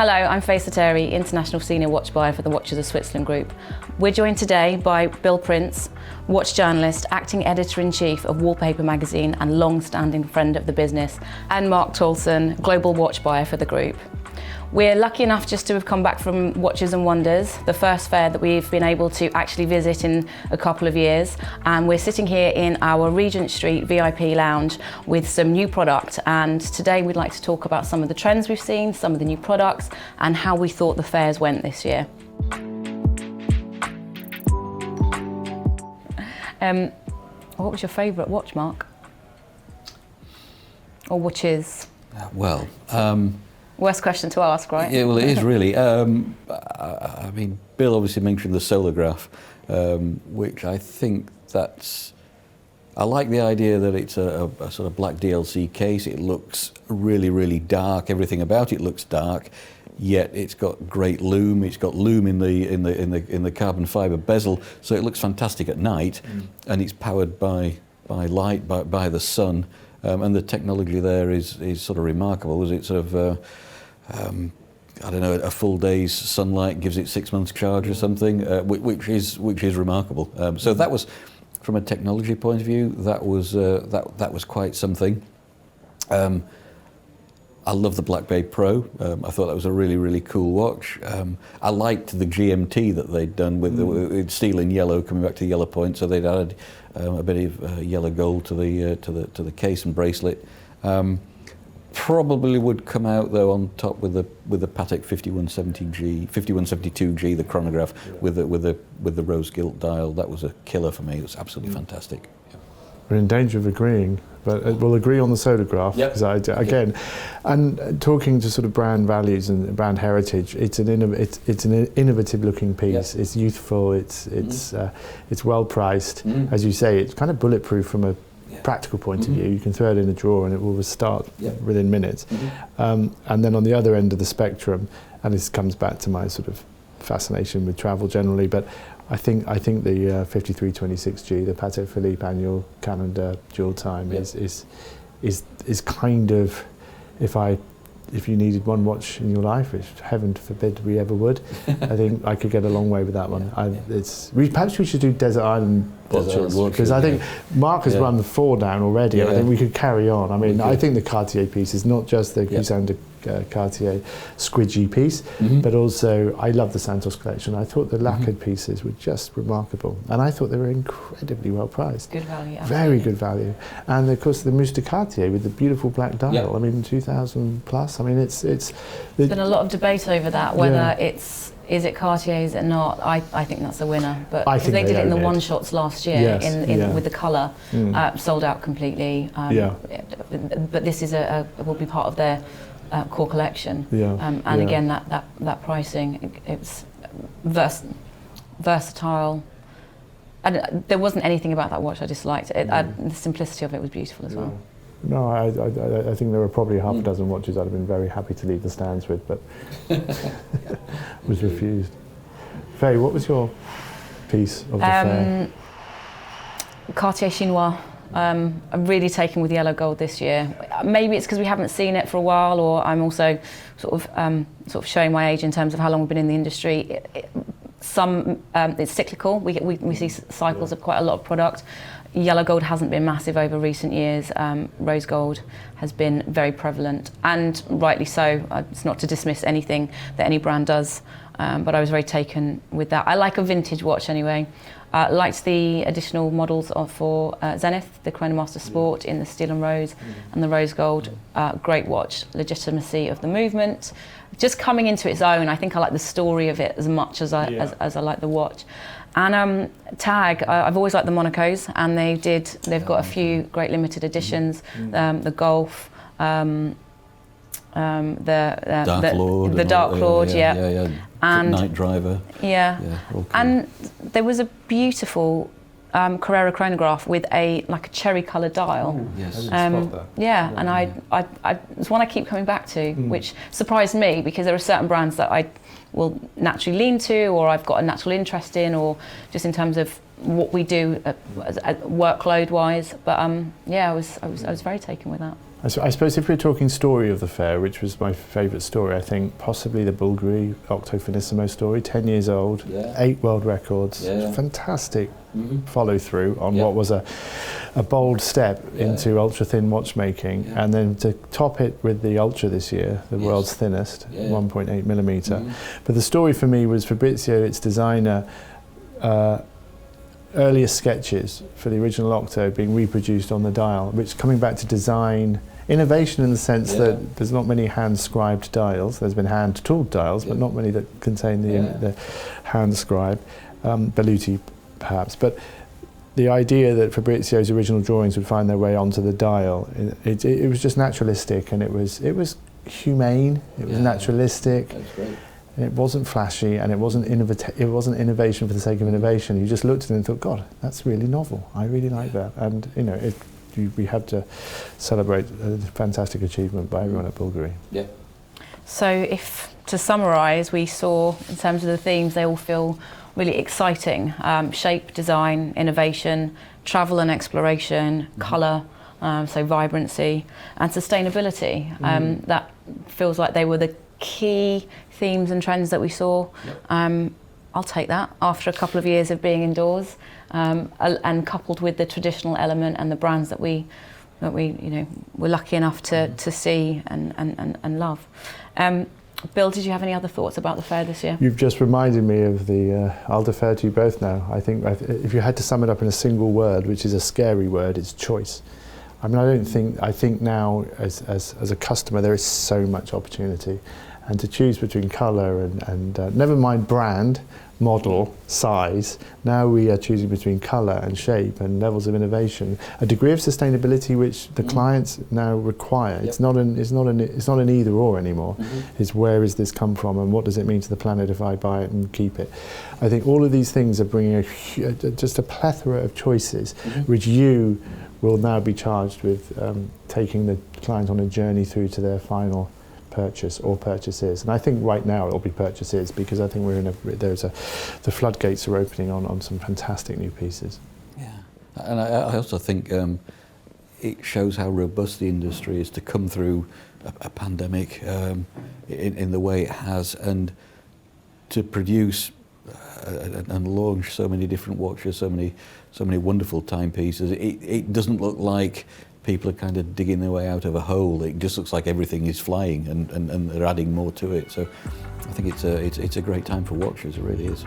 Hello, I'm Faye Soteri, International Senior Watch Buyer for the Watches of Switzerland Group. We're joined today by Bill Prince, watch journalist, acting editor-in-chief of Wallpaper magazine and long-standing friend of the business, and Mark Toulson, global watch buyer for the group. We're lucky enough just to have come back from Watches and Wonders, the first fair that we've been able to actually visit in a couple of years. And we're sitting here in our Regent Street VIP lounge with some new product. And today we'd like to talk about some of the trends we've seen, some of the new products, and how we thought the fairs went this year. What was your favourite watch, Mark? Or watches? Worst question to ask, right? Yeah, well, it is really. I mean, Bill obviously mentioned the Solargraph, which I think I like the idea that it's a sort of black DLC case. It looks really, really dark. Everything about it looks dark, yet it's got great lume. It's got lume in the carbon fibre bezel, so it looks fantastic at night, and it's powered by light, by the sun. And the technology there is sort of remarkable. Is it sort of, I don't know, a full day's sunlight gives it 6 months charge or something, which is remarkable. So that was, from a technology point of view, that was quite something. I love the Black Bay Pro. I thought that was a really, really cool watch. I liked the GMT that they'd done with steel and yellow, coming back to the yellow point. So they'd added a bit of yellow gold to the case and bracelet. Probably would come out though on top with the Patek 5172G, the chronograph with the rose gilt dial. That was a killer for me. It was absolutely fantastic. Yeah. We're in danger of agreeing, but we'll agree on the Solargraph, because again, and talking to sort of brand values and brand heritage, it's an innovative looking piece. It's youthful. It's well priced. As you say, it's kind of bulletproof from a practical point of view. You can throw it in a drawer and it will start within minutes. And then on the other end of the spectrum, and this comes back to my sort of fascination with travel generally, but I think the 5326G, the Patek Philippe annual calendar dual time is kind of, if you needed one watch in your life, which heaven forbid we ever would, I think I could get a long way with that one. Perhaps we should do Desert Island watches, because I think Mark has run the 4 down already, and I think we could carry on. I mean, I think the Cartier piece is not just the Cusack Cartier squidgy piece, but also I love the Santos collection. I thought the lacquered pieces were just remarkable, and I thought they were incredibly well priced. Good value, absolutely. Very good value. And of course the Mousse de Cartier with the beautiful black dial. I mean, 2,000 plus. I mean, it's been a lot of debate over that, whether is it Cartier, is it not? I think that's a winner, but because they did it in the one shots last year with the colour, sold out completely. But this is will be part of their core collection, and again that pricing, it's versatile, and there wasn't anything about that watch I disliked. The simplicity of it was beautiful as well. No, I think there were probably half a dozen watches I'd have been very happy to leave the stands with, but was refused. Faye, what was your piece of the fair? Cartier Chinois. I'm really taken with yellow gold this year. Maybe it's because we haven't seen it for a while, or I'm also sort of showing my age in terms of how long we've been in the industry. It's cyclical. We see cycles of quite a lot of product. Yellow gold hasn't been massive over recent years. Rose gold has been very prevalent, and rightly so. It's not to dismiss anything that any brand does, but I was very taken with that. I like a vintage watch anyway. Liked the additional models for Zenith, the Chronomaster Sport in the steel and rose and the rose gold. Great watch, legitimacy of the movement, just coming into its own. I think I like the story of it as much as I like the watch. And Tag, I've always liked the Monacos, and they've got a few great limited editions. The Golf, the Dark Lord, and Night Driver, and there was a beautiful Carrera chronograph with a cherry coloured dial. Oh, yes. And it's one I keep coming back to, which surprised me, because there are certain brands that I will naturally lean to, or I've got a natural interest in, or just in terms of what we do workload wise. But I was very taken with that. I suppose if we're talking story of the fair, which was my favourite story, I think possibly the Bulgari Octo Finissimo story, 10 years old, 8 world records, fantastic follow through on what was a bold step into ultra thin watchmaking, and then to top it with the Ultra this year, the world's thinnest, 1.8 millimetre. But the story for me was Fabrizio, its designer, earliest sketches for the original Octo being reproduced on the dial, which, coming back to design, innovation in the sense that there's not many hand-scribed dials. There's been hand-tooled dials, but not many that contain the hand-scribed, Belluti perhaps. But the idea that Fabrizio's original drawings would find their way onto the dial, it was just naturalistic, and it was humane, it was naturalistic. That's great. It wasn't flashy, and it wasn't innovation for the sake of innovation. You just looked at it and thought, God, that's really novel. I really like that. And you know, we had to celebrate a fantastic achievement by everyone at Bulgari. Yeah. So, if to summarise, we saw in terms of the themes, they all feel really exciting: shape, design, innovation, travel and exploration, colour, so vibrancy, and sustainability. That feels like they were the key themes and trends that we saw. I'll take that after a couple of years of being indoors, and coupled with the traditional element and the brands that we were lucky enough to see and love. Bill, did you have any other thoughts about the fair this year? You've just reminded me of the, I'll defer to you both now. I think if you had to sum it up in a single word, which is a scary word, it's choice. I mean, I think now as a customer there is so much opportunity, and to choose between colour and never mind brand, model, size, now we are choosing between colour and shape and levels of innovation, a degree of sustainability which the clients now require. It's not an either or anymore. It's where is this come from, and what does it mean to the planet if I buy it and keep it. I think all of these things are bringing just a plethora of choices which you will now be charged with taking the client on a journey through to their final purchase or purchases. And I think right now it'll be purchases, because I think the floodgates are opening on some fantastic new pieces. Yeah, and I also think it shows how robust the industry is to come through a pandemic in the way it has, and to produce and launch so many different watches, so many wonderful timepieces. It doesn't look like people are kind of digging their way out of a hole. It just looks like everything is flying, and they're adding more to it. So I think it's a great time for watches. It really is.